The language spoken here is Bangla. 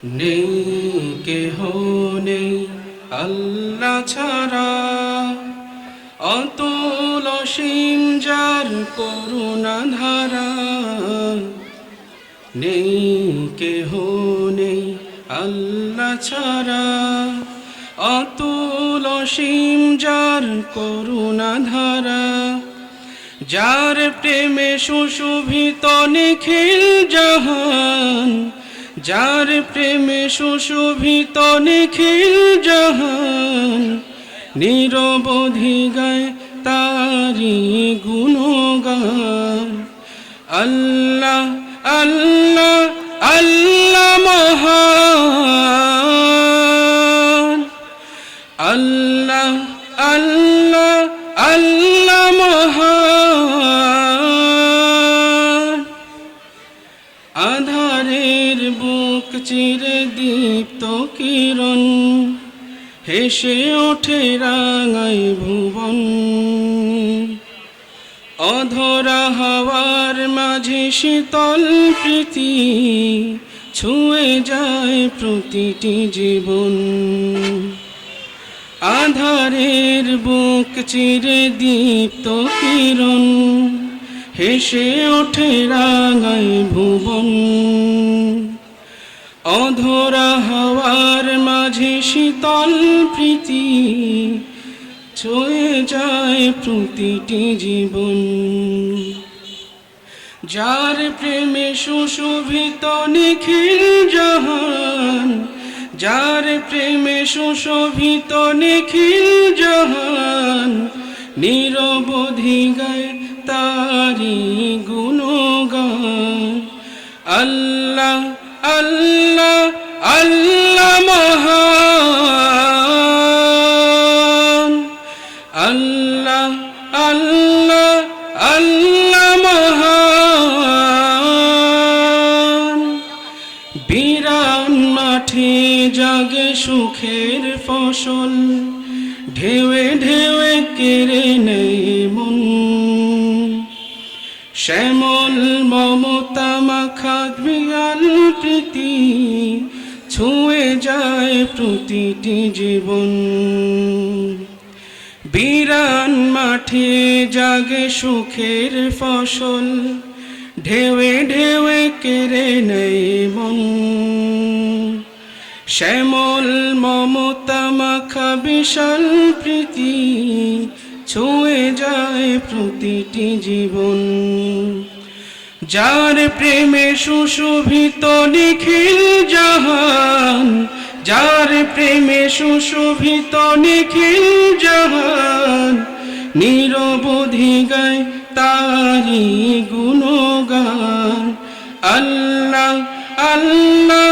নেই কেহ নেই আল্লাহ ছাড়া, অতুল অসীম যার করুণা ধারা। নেই কেহ নেই আল্লাহ ছাড়া, অতুল অসীম যার করুণা ধারা। যার প্রেমে সুশোভিত নিখিল জাহান, যার প্রেমে সুশোভিত নিখিল জাহান, নিরবধি গায় তারি গুণগান। আল্লাহ আল্লাহ আল্লাহ মহান, আল্লাহ আল্লাহ আল্লাহ মহান। আধারের বুক চিরে দীপ্ত কিরণ, হেসে ওঠে রাঙাই ভুবন। অধরা হাওয়ার মাঝে শীতল প্রীতি, ছুঁয়ে যায় প্রতিটি জীবন। আধারের বুক চিরে দীপ্ত কিরণ, হেসে ওঠে রাঙাই ভুবন। অধরা হাওয়ার মাঝে শীতল প্রীতি, ছুঁয়ে যায় প্রতিটি জীবন। যার প্রেমে সুশোভিত নিখিল জাহান, যার প্রেমে সুশোভিত নিখিল জাহান, নিরবধি গায় তারি গুণগান। আল্লাহ আল্লাহ আল্লাহ মহান, আল্লাহ আল্লাহ আল্লাহ মহান। বিরান মাঠে জাগে সুখের ফসল, ঢেউয়ে ঢেউয়ে কেড়ে নেয় মন। শ্যামল মমতা মাখা বিয়াল প্রীতি, ছুঁয়ে যায় প্রতিটি জীবন। বিরান মাঠে জাগে সুখের ফসল, ঢেউয়ে ঢেউয়ে কেড়ে নেয় মন। শ্যামল মমতা মাখা বিশাল প্রীতি, ছুঁয়ে যায় প্রতিটি জীবন। যার প্রেমে সুশোভিত নিখিল জাহান, যার প্রেমে সুশোভিত নিখিল জাহান, নিরবধি গায় তারি গুণগান। আল্লাহ আল্লাহ